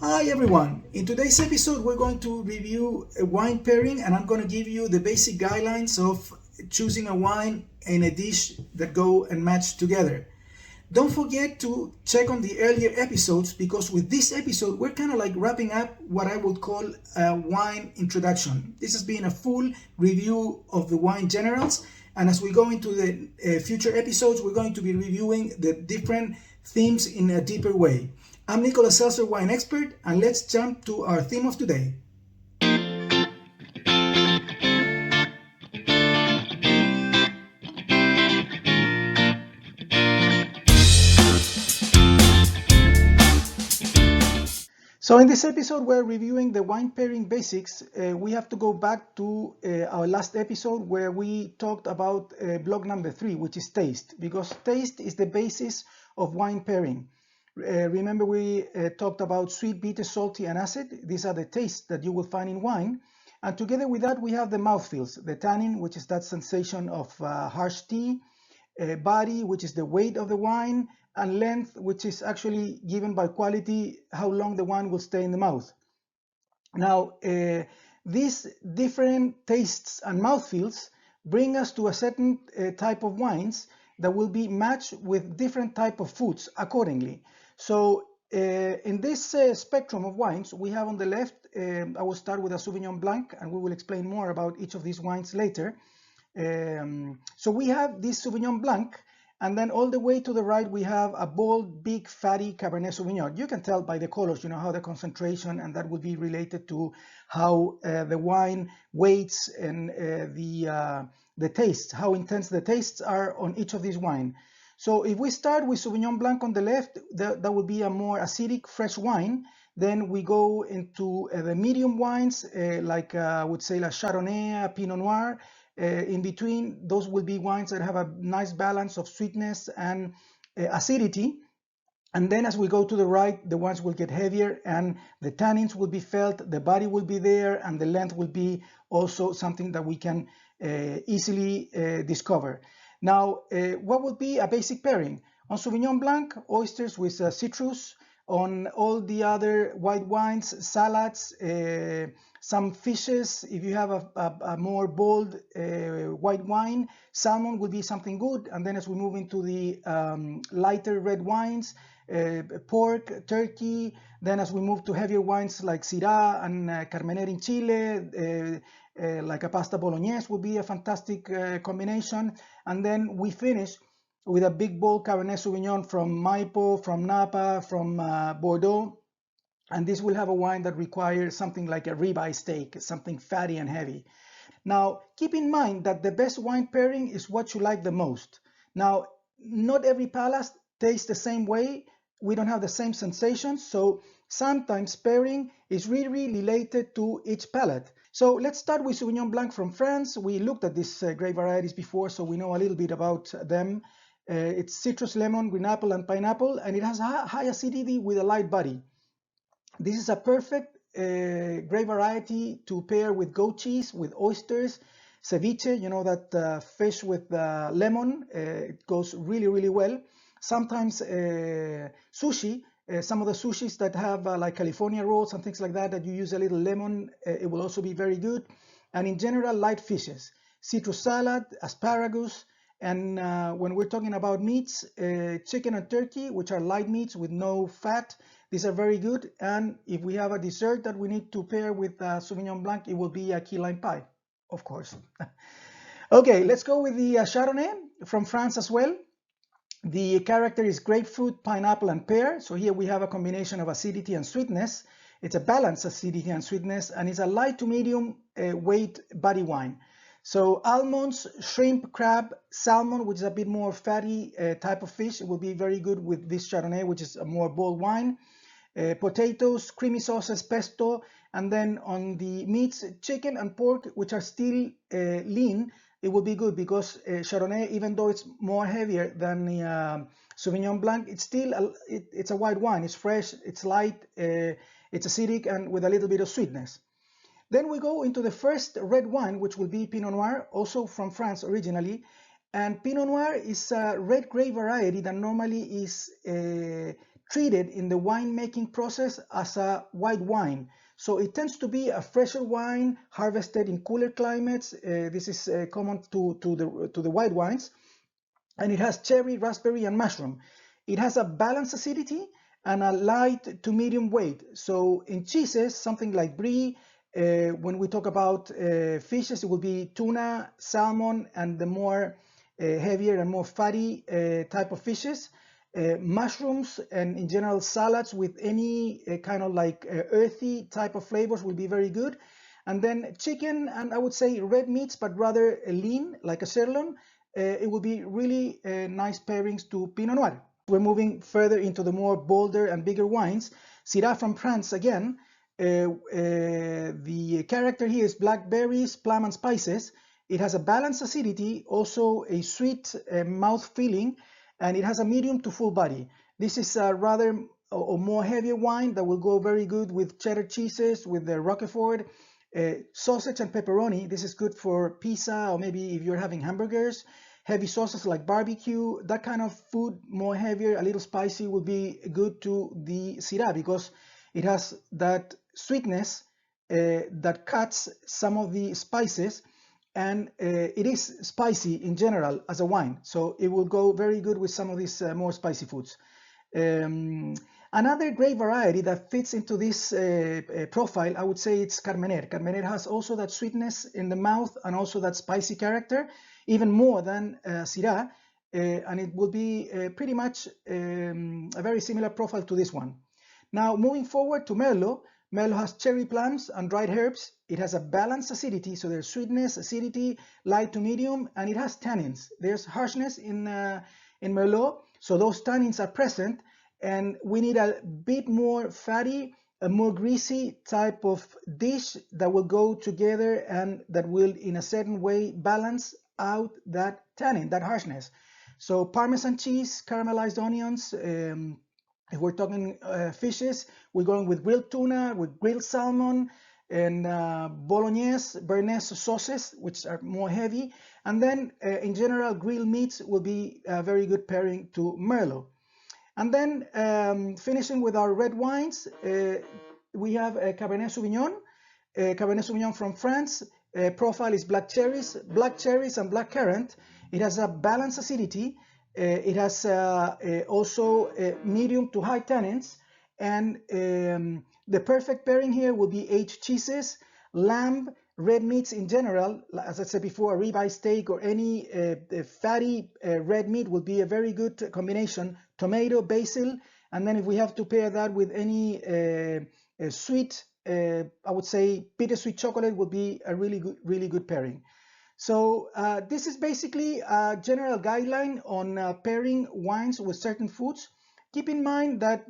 Hi everyone! In today's episode we're going to review a wine pairing and I'm going to give you the basic guidelines of choosing a wine and a dish that go and match together. Don't forget to check on the earlier episodes because with this episode we're kind of like wrapping up what I would call a wine introduction. This has been a full review of the wine generals, and as we go into the future episodes we're going to be reviewing the different themes in a deeper way. I'm Nicholas Seltzer, wine expert, and let's jump to our theme of today. So in this episode, we're reviewing the wine pairing basics. We have to go back to our last episode where we talked about block number 3, which is taste, because taste is the basis of wine pairing. Remember we talked about sweet, bitter, salty, and acid. These are the tastes that you will find in wine. And together with that, we have the mouthfeels, the tannin, which is that sensation of harsh tea, body, which is the weight of the wine, and length, which is actually given by quality, how long the wine will stay in the mouth. Now, these different tastes and mouthfeels bring us to a certain type of wines that will be matched with different type of foods accordingly. So in this spectrum of wines, we have on the left, I will start with a Sauvignon Blanc, and we will explain more about each of these wines later. So we have this Sauvignon Blanc, and then all the way to the right we have a bold, big, fatty Cabernet Sauvignon. You can tell by the colors, how the concentration, and that would be related to how the wine weights and the taste, how intense the tastes are on each of these wine. So if we start with Sauvignon Blanc on the left, that would be a more acidic, fresh wine. Then we go into the medium wines, like I would say la Chardonnay, Pinot Noir. In between, those will be wines that have a nice balance of sweetness and acidity. And then as we go to the right, the wines will get heavier and the tannins will be felt, the body will be there, and the length will be also something that we can easily discover. Now, what would be a basic pairing? On Sauvignon Blanc, oysters with citrus. On all the other white wines, salads, some fishes. If you have a more bold white wine, salmon would be something good. And then as we move into the lighter red wines, pork, turkey. Then as we move to heavier wines like Syrah and Carmener in Chile, like a pasta bolognese would be a fantastic combination. And then we finish with a big bold Cabernet Sauvignon from Maipo, from Napa, from Bordeaux. And this will have a wine that requires something like a ribeye steak, something fatty and heavy. Now, keep in mind that the best wine pairing is what you like the most. Now, not every palate tastes the same way. We don't have the same sensations. So sometimes pairing is really related to each palate. So let's start with Sauvignon Blanc from France. We looked at these grape varieties before, so we know a little bit about them. It's citrus, lemon, green apple, and pineapple, and it has high acidity with a light body. This is a perfect grape variety to pair with goat cheese, with oysters, ceviche, that fish with lemon. It goes really well. Sometimes sushi, some of the sushis that have like California rolls and things like that, that you use a little lemon, it will also be very good. And in general, light fishes, citrus salad, asparagus, and when we're talking about meats, chicken and turkey, which are light meats with no fat, these are very good. And if we have a dessert that we need to pair with Sauvignon Blanc, it will be a key lime pie, of course. Okay, let's go with the Chardonnay from France as well. The character is grapefruit, pineapple, and pear. So here we have a combination of acidity and sweetness. It's a balanced acidity and sweetness, and it's a light to medium weight body wine. So almonds, shrimp, crab, salmon, which is a bit more fatty type of fish, it will be very good with this Chardonnay, which is a more bold wine. Potatoes, creamy sauces, pesto, and then on the meats, chicken and pork, which are still lean, it will be good because Chardonnay, even though it's more heavier than the Sauvignon Blanc, it's still it's a white wine. It's fresh, it's light, it's acidic, and with a little bit of sweetness. Then we go into the first red wine, which will be Pinot Noir, also from France originally. And Pinot Noir is a red grape variety that normally is treated in the winemaking process as a white wine. So it tends to be a fresher wine harvested in cooler climates. This is common to the white wines. And it has cherry, raspberry, and mushroom. It has a balanced acidity and a light to medium weight. So in cheeses, something like brie, when we talk about fishes, it will be tuna, salmon, and the more heavier and more fatty type of fishes. Mushrooms and in general salads with any kind of like earthy type of flavors will be very good. And then chicken and I would say red meats, but rather lean, like a sirloin, it will be really nice pairings to Pinot Noir. We're moving further into the more bolder and bigger wines. Syrah from France again. The character here is blackberries, plum, and spices. It has a balanced acidity, also a sweet mouth feeling, and it has a medium to full body. This is a rather or more heavier wine that will go very good with cheddar cheeses, with the Roquefort, sausage and pepperoni. This is good for pizza, or maybe if you're having hamburgers. Heavy sauces like barbecue, that kind of food, more heavier, a little spicy, will be good to the Syrah because it has that sweetness that cuts some of the spices, and it is spicy in general as a wine, so it will go very good with some of these more spicy foods. Another great variety that fits into this profile, I would say it's Carmener. Carmener has also that sweetness in the mouth and also that spicy character, even more than Syrah, and it will be pretty much a very similar profile to this one. Now, moving forward to Merlot. Merlot has cherry plums and dried herbs. It has a balanced acidity, so there's sweetness, acidity, light to medium, and it has tannins. There's harshness in Merlot, so those tannins are present, and we need a bit more fatty, a more greasy type of dish that will go together and that will, in a certain way, balance out that tannin, that harshness. So Parmesan cheese, caramelized onions. If we're talking fishes, we're going with grilled tuna, with grilled salmon, and bolognese, béarnaise sauces, which are more heavy. And then, in general, grilled meats will be a very good pairing to Merlot. And then, finishing with our red wines, we have Cabernet Sauvignon. Cabernet Sauvignon from France. Profile is black cherries and blackcurrant. It has a balanced acidity. It has also medium to high tannins, and the perfect pairing here will be aged cheeses, lamb, red meats in general. As I said before, a ribeye steak or any fatty red meat will be a very good combination. Tomato, basil, and then if we have to pair that with any sweet, I would say bittersweet chocolate will be a really good pairing. So this is basically a general guideline on pairing wines with certain foods. Keep in mind that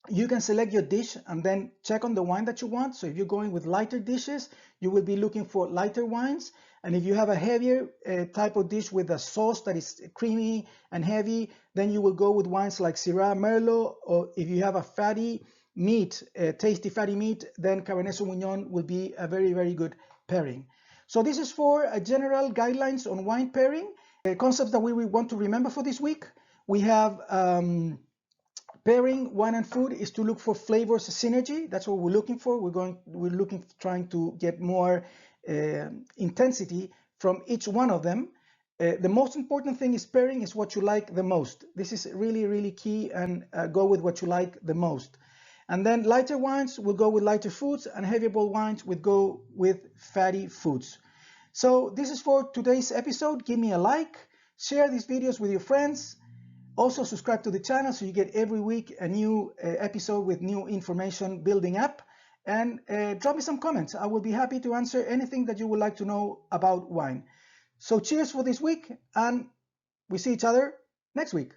you can select your dish and then check on the wine that you want. So if you're going with lighter dishes, you will be looking for lighter wines. And if you have a heavier type of dish with a sauce that is creamy and heavy, then you will go with wines like Syrah, Merlot, or if you have a fatty meat, tasty fatty meat, then Cabernet Sauvignon will be a very good pairing. So this is for general guidelines on wine pairing. Concepts that we want to remember for this week. We have pairing wine and food is to look for flavors synergy. That's what we're looking for. Trying to get more intensity from each one of them. The most important thing is pairing is what you like the most. This is really key, and go with what you like the most. And then lighter wines will go with lighter foods, and heavier bold wines will go with fatty foods. So this is for today's episode. Give me a like, share these videos with your friends. Also subscribe to the channel so you get every week a new episode with new information building up. And drop me some comments. I will be happy to answer anything that you would like to know about wine. So cheers for this week, and we see each other next week.